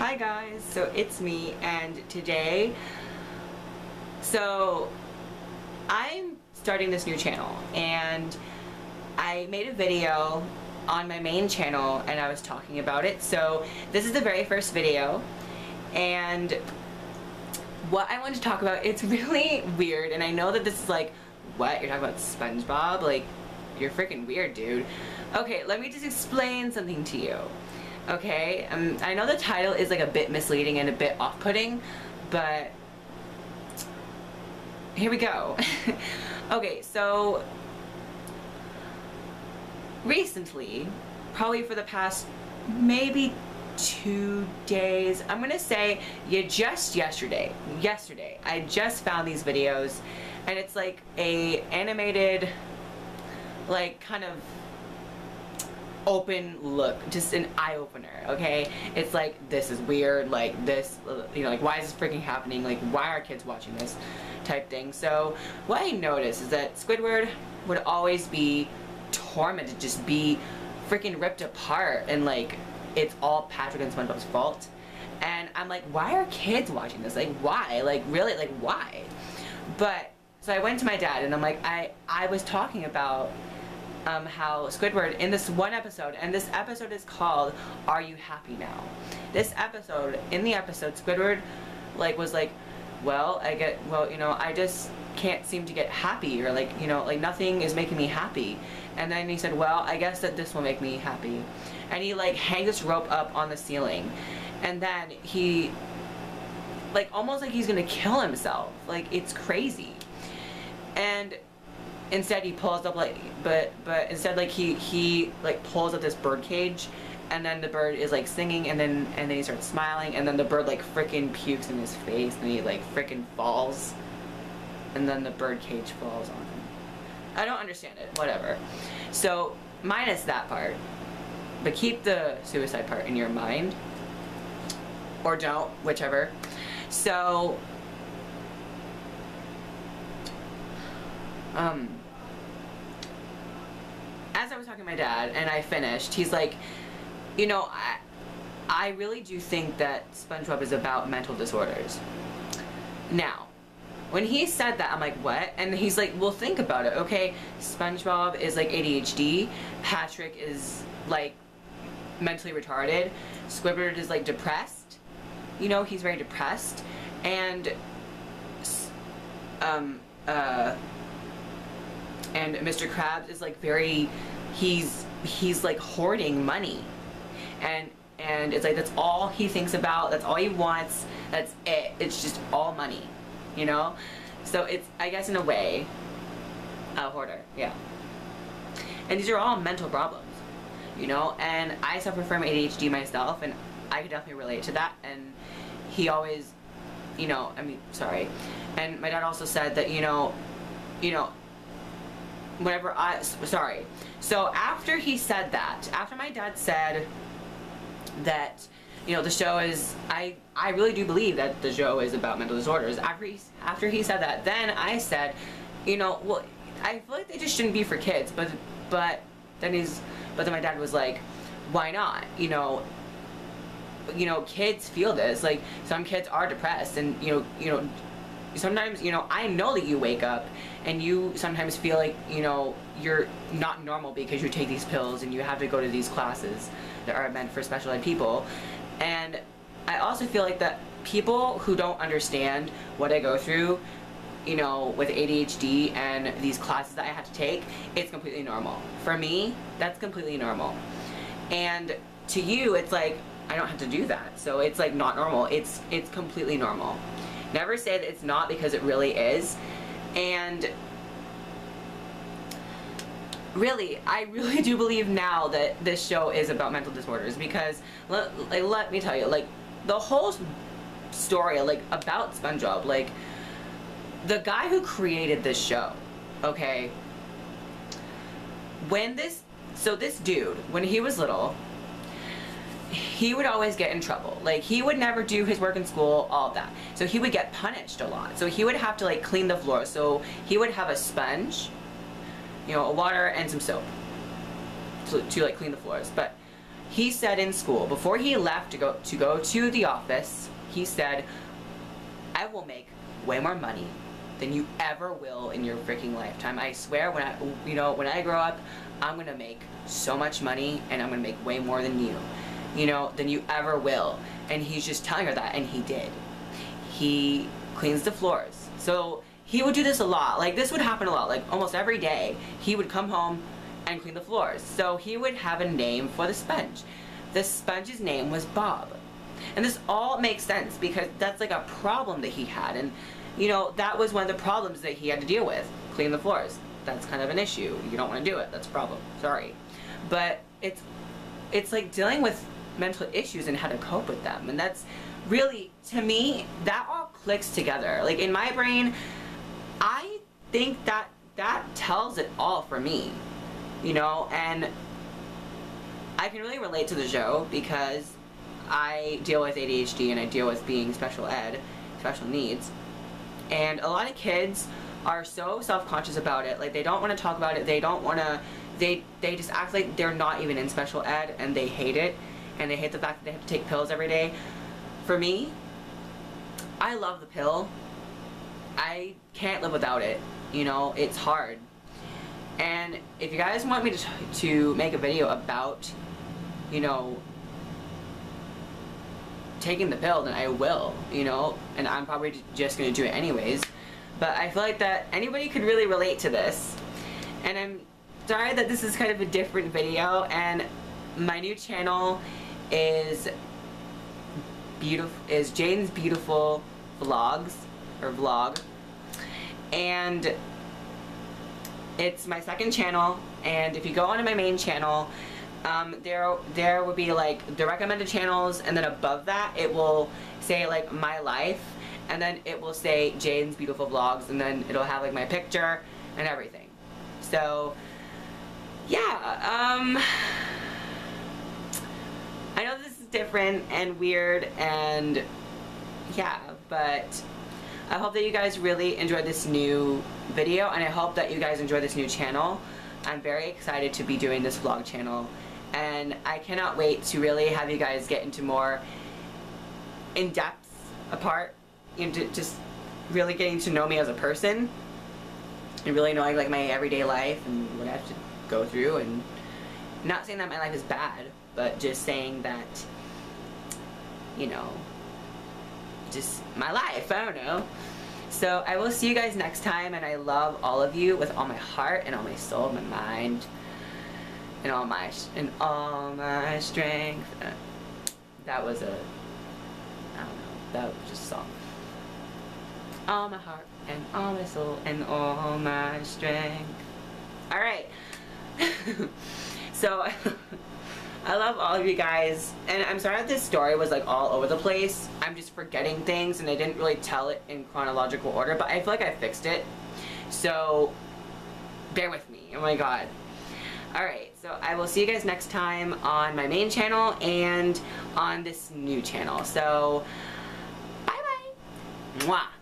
Hi guys, so it's me, and today, I'm starting this new channel, and I made a video on my main channel and I was talking about it. So this is the very first video, and what I wanted to talk about, it's really weird, and I know that this is like, what? You're talking about SpongBob? Like, you're freaking weird, dude. Okay, let me just explain something to you. Okay, I know the title is like a bit misleading and a bit off-putting, but here we go. Okay, so recently, probably for the past maybe 2 days, I'm gonna say yesterday, I just found these videos, and it's like a animated, like, kind of open look, just an eye-opener. Okay, it's like, this is weird, like this, you know, like, why is this freaking happening, like, why are kids watching this type thing. So what I noticed is that Squidward would always be tormented, just be freaking ripped apart, and like, it's all Patrick and SpongeBob's fault. And I'm like, why are kids watching this? Like, why? Like, really? Like, why? But so I went to my dad and I'm like, I was talking about how Squidward in this one episode, and this episode is called Are You Happy Now? This episode, in the episode, Squidward like was like, well, you know, I just can't seem to get happy, or like, you know, like nothing is making me happy. And then he said, well, I guess that this will make me happy. And he like hangs this rope up on the ceiling, and then he like almost like he's gonna kill himself. Like, it's crazy. And instead he pulls up, like, but instead, like, he like pulls up this bird cage, and then the bird is like singing, and then he starts smiling, and then the bird like frickin' pukes in his face, and he like frickin' falls, and then the bird cage falls on him. I don't understand it, whatever. So minus that part, but keep the suicide part in your mind, or don't, whichever. So as I was talking to my dad and I finished, he's like, you know, I really do think that SpongeBob is about mental disorders. Now, when he said that, I'm like, what? And he's like, well, think about it, okay? SpongeBob is like ADHD, Patrick is like mentally retarded, Squidward is like depressed, you know, he's very depressed, and Mr. Krabs is like very, he's like hoarding money, and it's like, that's all he thinks about, that's all he wants, that's it, it's just all money, you know? So it's, I guess, in a way, a hoarder, yeah. And these are all mental problems, you know, and I suffer from ADHD myself, and I could definitely relate to that. And he always, you know, I mean, sorry, and my dad also said that, you know, whenever sorry. So after he said that, after my dad said that, you know, the show is, I really do believe that the show is about mental disorders. After he said that, then I said, you know, well, I feel like they just shouldn't be for kids, but then my dad was like, why not? You know, kids feel this, like, some kids are depressed, and you know, sometimes, you know, I know that you wake up and you sometimes feel like, you know, you're not normal because you take these pills and you have to go to these classes that are meant for special ed people. And I also feel like that people who don't understand what I go through, you know, with ADHD and these classes that I have to take, it's completely normal. For me, that's completely normal. And to you, it's like, I don't have to do that. So it's like not normal. It's completely normal. Never say that it's not, because it really is. And really, I really do believe now that this show is about mental disorders, because let me tell you, like, the whole story, like, about SpongeBob, like, the guy who created this show, okay, this dude, when he was little, he would always get in trouble. Like, he would never do his work in school, all of that. So he would get punished a lot. So he would have to, like, clean the floor. So he would have a sponge, you know, a water and some soap to like clean the floors. But he said in school, before he left to go to the office, he said, I will make way more money than you ever will in your freaking lifetime. I swear, when I grow up, I'm gonna make so much money, and I'm gonna make way more than you, than you ever will. And he's just telling her that, and he did. He cleans the floors. So he would do this a lot. Like, this would happen a lot. Like, almost every day, he would come home and clean the floors. So he would have a name for the sponge. The sponge's name was Bob. And this all makes sense because that's like a problem that he had. And that was one of the problems that he had to deal with. Clean the floors. That's kind of an issue. You don't want to do it. That's a problem. Sorry. But it's like dealing with mental issues and how to cope with them. And that's really, to me, that all clicks together. Like, in my brain, I think that tells it all for me. And I can really relate to the show because I deal with ADHD and I deal with being special ed, special needs. And a lot of kids are so self-conscious about it. Like, they don't want to talk about it. They don't want to, they just act like they're not even in special ed, and they hate it. And they hate the fact that they have to take pills every day. For me, I love the pill. I can't live without it. It's hard. And if you guys want me to make a video about, taking the pill, then I will, and I'm probably just going to do it anyways. But I feel like that anybody could really relate to this. And I'm sorry that this is kind of a different video, and my new channel is Jane's Beautiful Vlogs, or Vlog. And it's my second channel, and if you go onto my main channel, there will be like the recommended channels, and then above that it will say like my life, and then it will say Jane's Beautiful Vlogs, and then it'll have like my picture and everything. So yeah, I know this is different and weird, and yeah, but I hope that you guys really enjoyed this new video, and I hope that you guys enjoy this new channel. I'm very excited to be doing this vlog channel, and I cannot wait to really have you guys get into more in-depth just really getting to know me as a person, and really knowing like my everyday life and what I have to go through. And not saying that my life is bad, but just saying that, just my life, I don't know. So I will see you guys next time, and I love all of you with all my heart and all my soul, my mind, and all my strength. That was I don't know, that was just a song. All my heart and all my soul and all my strength. Alright. So I love all of you guys, and I'm sorry that this story was like all over the place. I'm just forgetting things, and I didn't really tell it in chronological order, but I feel like I fixed it. So bear with me. Oh my god. Alright, so I will see you guys next time on my main channel and on this new channel. So bye bye. Mwah.